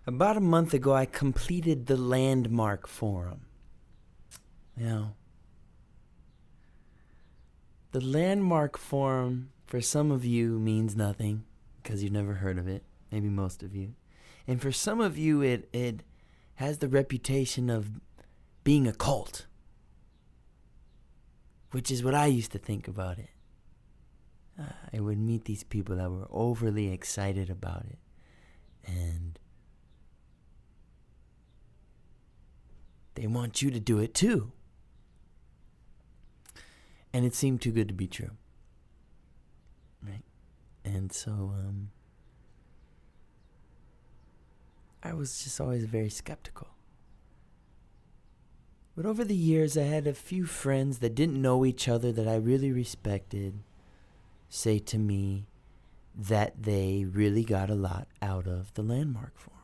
About a month ago, I completed the Landmark Forum. Now, the Landmark Forum, for some of you, means nothing because you've never heard of it. Maybe most of you. And for some of you, it has the reputation of being a cult, which is what I used to think about it. I would meet these people that were overly excited about it. And they want you to do it too. And it seemed too good to be true. Right? And so, I was just always very skeptical. But over the years, I had a few friends that didn't know each other that I really respected say to me that they really got a lot out of the Landmark Forum.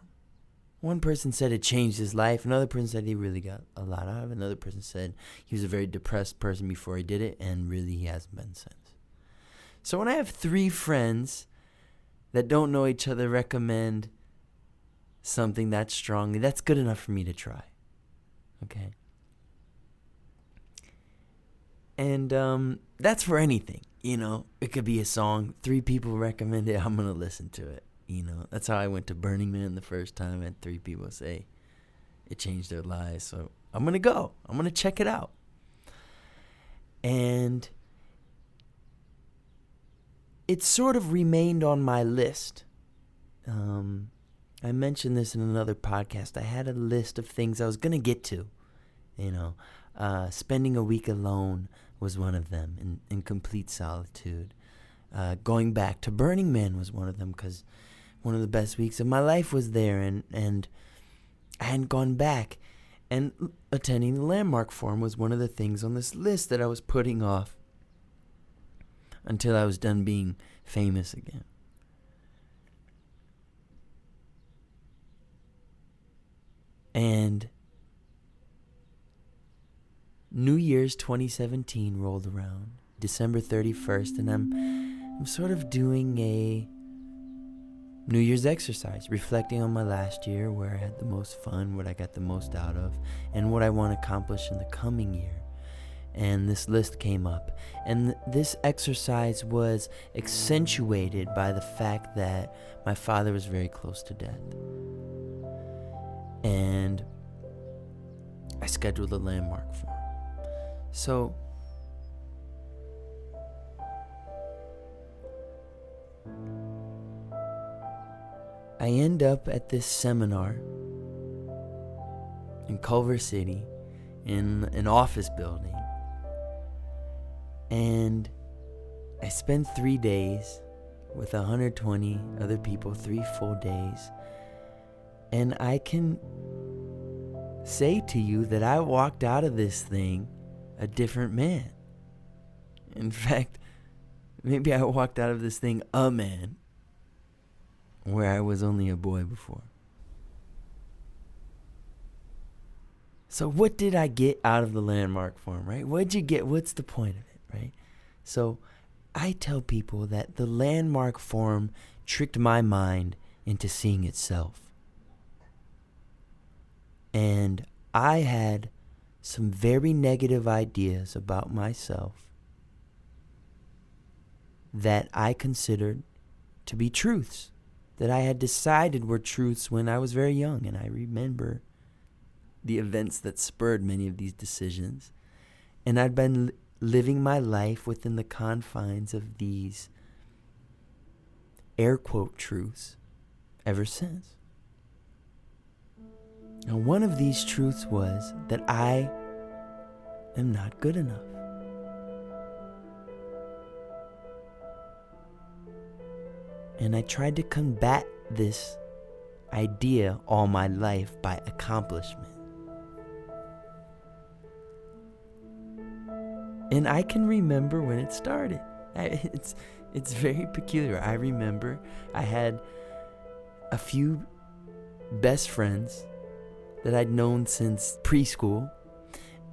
One person said it changed his life. Another person said he really got a lot out of it. Another person said he was a very depressed person before he did it, and really he hasn't been since. So when I have 3 friends that don't know each other recommend something that strongly, that's good enough for me to try. Okay? And that's for anything, you know. It could be a song. 3 people recommend it. I'm going to listen to it. You know, that's how I went to Burning Man the first time. I had 3 people say it changed their lives. So I'm going to go. I'm going to check it out. And it sort of remained on my list. I mentioned this in another podcast. I had a list of things I was going to get to. You know, spending a week alone was one of them in complete solitude. Going back to Burning Man was one of them because one of the best weeks of my life was there, and I hadn't gone back. And attending the Landmark Forum was one of the things on this list that I was putting off until I was done being famous again. And New Year's 2017 rolled around, December 31st, and I'm sort of doing a New Year's exercise, reflecting on my last year, where I had the most fun, what I got the most out of, and what I want to accomplish in the coming year. And this list came up. And this exercise was accentuated by the fact that my father was very close to death. And I scheduled a Landmark for him. So I end up at this seminar in Culver City in an office building, and I spend 3 days with 120 other people, 3 full days, and I can say to you that I walked out of this thing a different man. In fact, maybe I walked out of this thing a man, where I was only a boy before. So what did I get out of the Landmark Forum, right? What'd you get? What's the point of it, right? So I tell people that the Landmark Forum tricked my mind into seeing itself. And I had some very negative ideas about myself that I considered to be truths, that I had decided were truths when I was very young. And I remember the events that spurred many of these decisions. And I'd been living my life within the confines of these air quote truths ever since. Now, one of these truths was that I am not good enough. And I tried to combat this idea all my life by accomplishment. And I can remember when it started. It's very peculiar. I remember I had a few best friends that I'd known since preschool,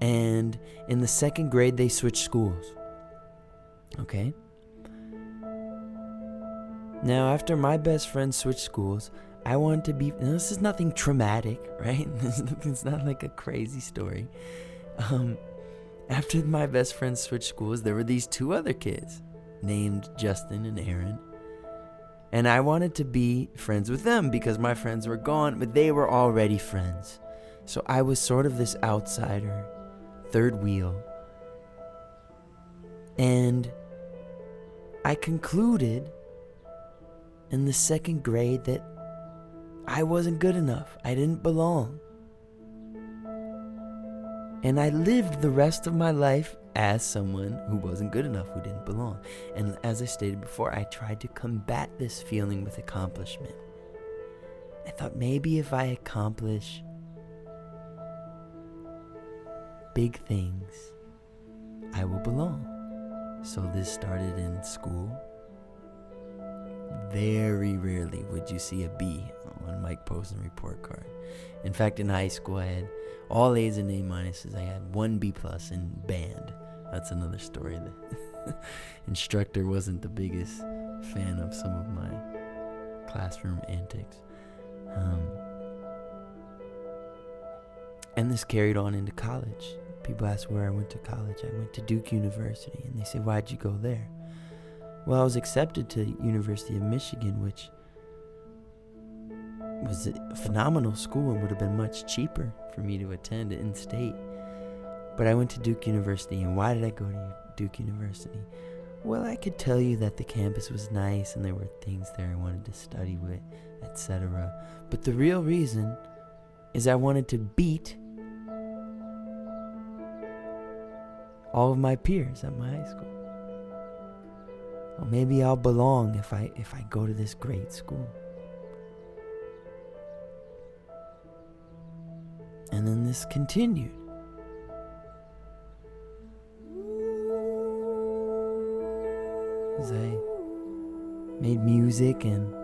and in the 2nd grade they switched schools. Okay? Now, after my best friend switched schools, I wanted to be, this is nothing traumatic, right? It's not like a crazy story. After my best friend switched schools, there were these two other kids named Justin and Aaron. And I wanted to be friends with them because my friends were gone, but they were already friends. So I was sort of this outsider, third wheel. And I concluded in the second grade that I wasn't good enough. I didn't belong. And I lived the rest of my life as someone who wasn't good enough, who didn't belong. And as I stated before, I tried to combat this feeling with accomplishment. I thought maybe if I accomplish big things, I will belong. So this started in school. Very rarely would you see a B on Mike Poston's report card. In fact, in high school, I had all A's and A minuses. I had 1 B plus in band. That's another story. The instructor wasn't the biggest fan of some of my classroom antics. And this carried on into college. People ask where I went to college. I went to Duke University, and they say, "Why'd you go there?" Well, I was accepted to University of Michigan, which was a phenomenal school and would have been much cheaper for me to attend in-state. But I went to Duke University, and why did I go to Duke University? Well, I could tell you that the campus was nice and there were things there I wanted to study with, etc. But the real reason is I wanted to beat all of my peers at my high school. Well, maybe I'll belong if I go to this great school. And then this continued. As I made music and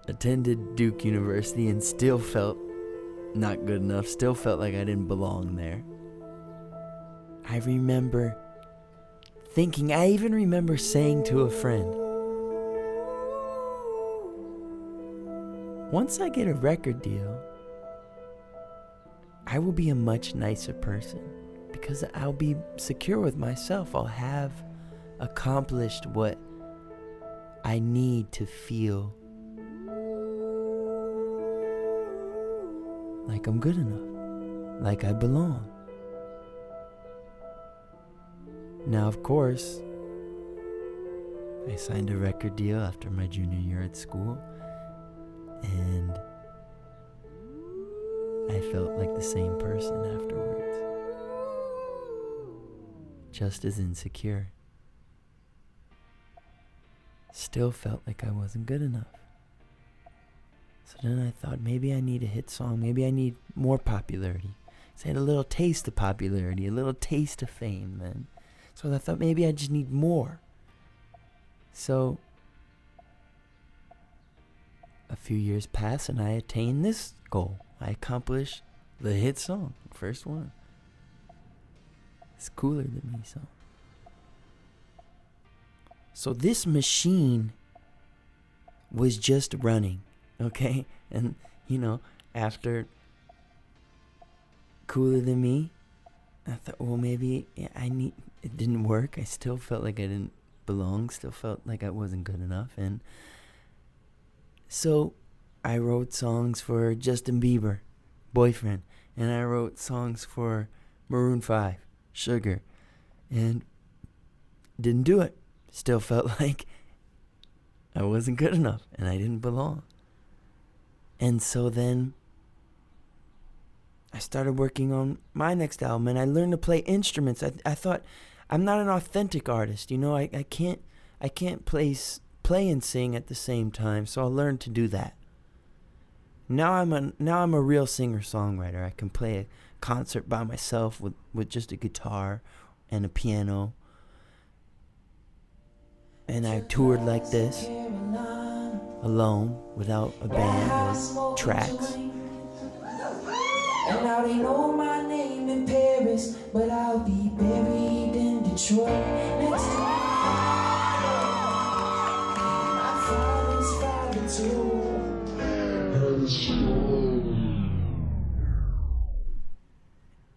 attended Duke University and still felt not good enough, still felt like I didn't belong there. I remember thinking, I even remember saying to a friend, once I get a record deal, I will be a much nicer person because I'll be secure with myself. I'll have accomplished what I need to feel like I'm good enough, like I belong. Now, of course, I signed a record deal after my junior year at school, and I felt like the same person afterwards, just as insecure. Still felt like I wasn't good enough. So then I thought, maybe I need a hit song, maybe I need more popularity. So I had a little taste of popularity, a little taste of fame then. So I thought maybe I just need more. So a few years passed and I attained this goal. I accomplished the hit song, first one. It's Cooler Than Me song. So this machine was just running, okay? And, after Cooler Than Me, I thought, well, maybe it didn't work. I still felt like I didn't belong, still felt like I wasn't good enough. And so I wrote songs for Justin Bieber, Boyfriend. And I wrote songs for Maroon 5, Sugar. And didn't do it. Still felt like I wasn't good enough and I didn't belong. And so then I started working on my next album and I learned to play instruments. I thought, I'm not an authentic artist, I can't play and sing at the same time, so I learned to do that. Now I'm a real singer-songwriter. I can play a concert by myself with just a guitar and a piano. And I toured like this, alone, without a band or tracks. And now they know my name in Paris, but I'll be buried in Detroit next to my father's fire.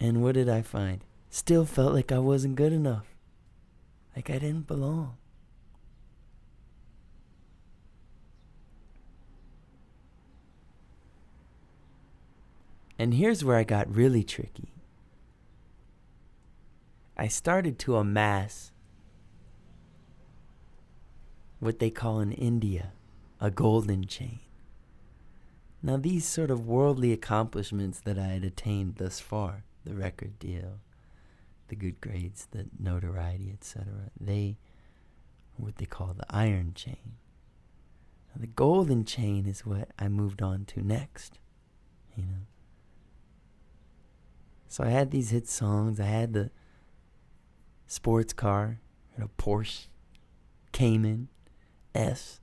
And what did I find? Still felt like I wasn't good enough. Like I didn't belong. And here's where I got really tricky. I started to amass what they call in India a golden chain. Now these sort of worldly accomplishments that I had attained thus far, the record deal, the good grades, the notoriety, etc., they are what they call the iron chain. Now, the golden chain is what I moved on to next, So I had these hit songs. I had the sports car, a Porsche Cayman S,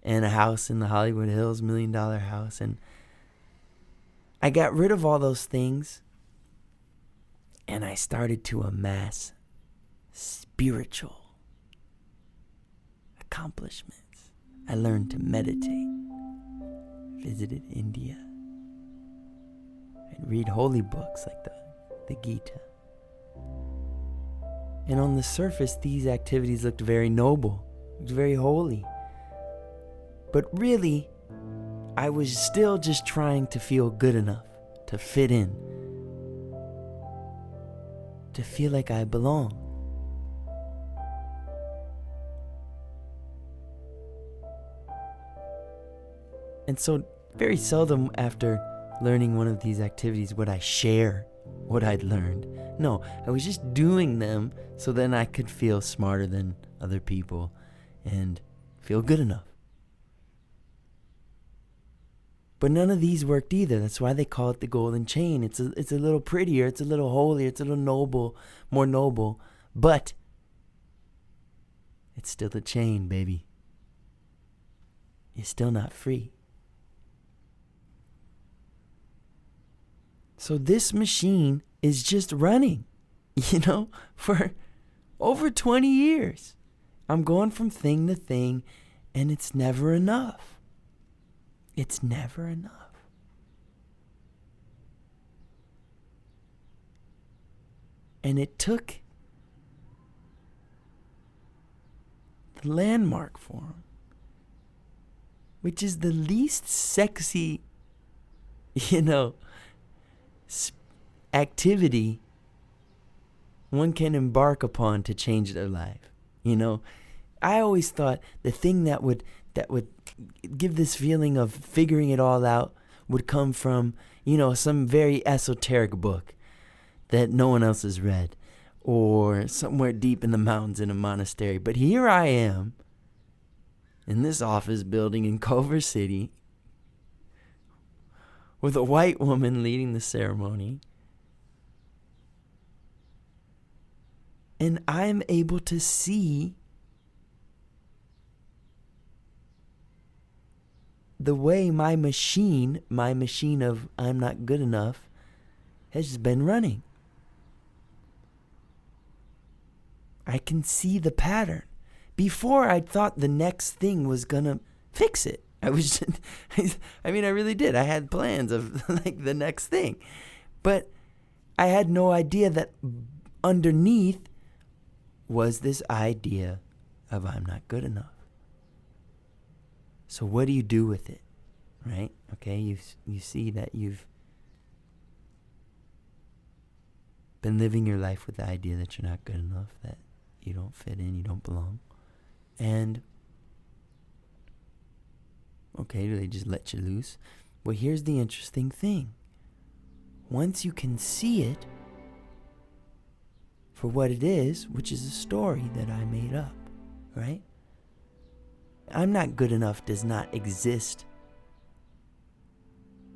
and a house in the Hollywood Hills, $1 million house. And I got rid of all those things, and I started to amass spiritual accomplishments. I learned to meditate, visited India, and read holy books like the Gita. And on the surface, these activities looked very noble, looked very holy. But really, I was still just trying to feel good enough, to fit in, to feel like I belong. And so very seldom after learning one of these activities would I share what I'd learned. No, I was just doing them so then I could feel smarter than other people and feel good enough. But none of these worked either. That's why they call it the golden chain. It's a little prettier, it's a little holier, it's a little noble, more noble, but it's still a chain, baby. You're still not free. So this machine is just running, for over 20 years. I'm going from thing to thing, and it's never enough. It's never enough. And it took the Landmark Forum, which is the least sexy, activity one can embark upon to change their life. I always thought the thing that would give this feeling of figuring it all out would come from, some very esoteric book that no one else has read, or somewhere deep in the mountains in a monastery. But here I am in this office building in Culver City with a white woman leading the ceremony. And I'm able to see the way my machine of I'm not good enough, has just been running. I can see the pattern. Before, I thought the next thing was gonna fix it. I really did. I had plans of the next thing. But I had no idea that underneath was this idea of I'm not good enough. So what do you do with it, right? Okay, you see that you've been living your life with the idea that you're not good enough, that you don't fit in, you don't belong. And, okay, do they just let you loose? Well, here's the interesting thing. Once you can see it for what it is, which is a story that I made up, right? I'm not good enough does not exist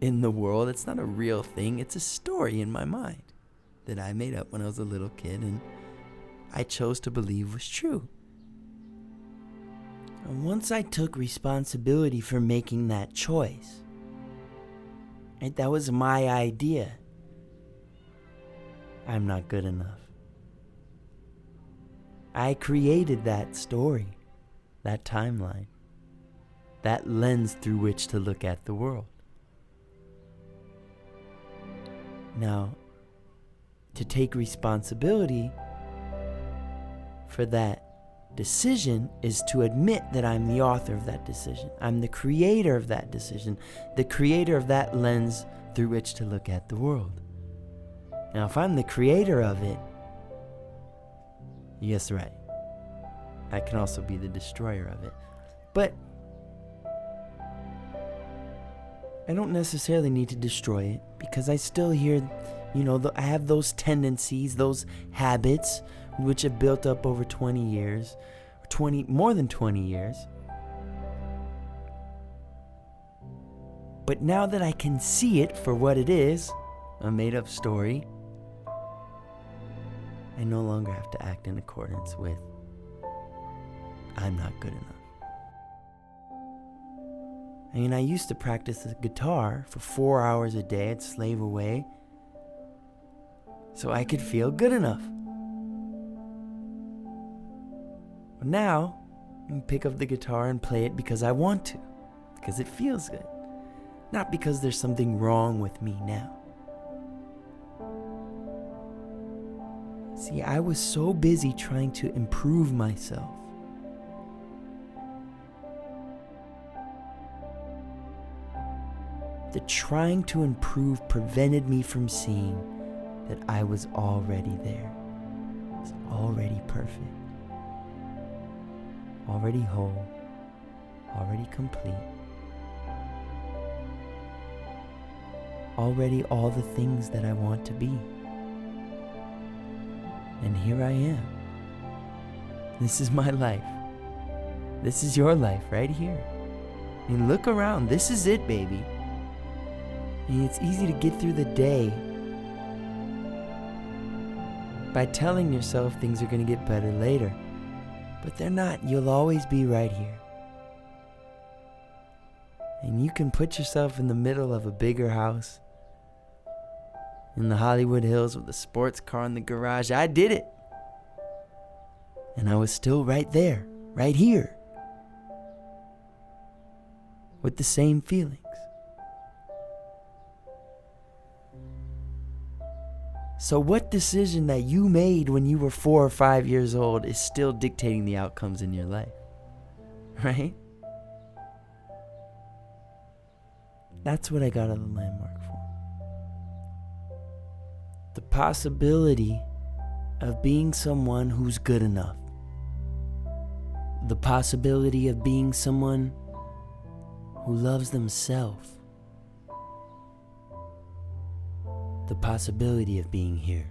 in the world. It's not a real thing. It's a story in my mind that I made up when I was a little kid and I chose to believe was true. And once I took responsibility for making that choice, right, that was my idea. I'm not good enough. I created that story, that timeline, that lens through which to look at the world. Now, to take responsibility for that decision is to admit that I'm the author of that decision. I'm the creator of that decision, the creator of that lens through which to look at the world. Now, if I'm the creator of it, you guessed right, I can also be the destroyer of it. But I don't necessarily need to destroy it, because I still hear, I have those tendencies, those habits, which have built up over 20 years, more than 20 years. But now that I can see it for what it is, a made-up story, I no longer have to act in accordance with, I'm not good enough. I used to practice the guitar for 4 hours a day. I'd slave away so I could feel good enough. But now, I can pick up the guitar and play it because I want to, because it feels good, not because there's something wrong with me now. See, I was so busy trying to improve myself. The trying to improve prevented me from seeing that I was already there. I was already perfect, already whole, already complete, already all the things that I want to be. And here I am. This is my life. This is your life right here. Look around. This is it, baby. It's easy to get through the day by telling yourself things are going to get better later. But they're not. You'll always be right here. And you can put yourself in the middle of a bigger house in the Hollywood Hills with a sports car in the garage. I did it. And I was still right there, right here, with the same feelings. So what decision that you made when you were 4 or 5 years old is still dictating the outcomes in your life, right? That's what I got out of the landmark for. The possibility of being someone who's good enough. The possibility of being someone who loves themselves. The possibility of being here.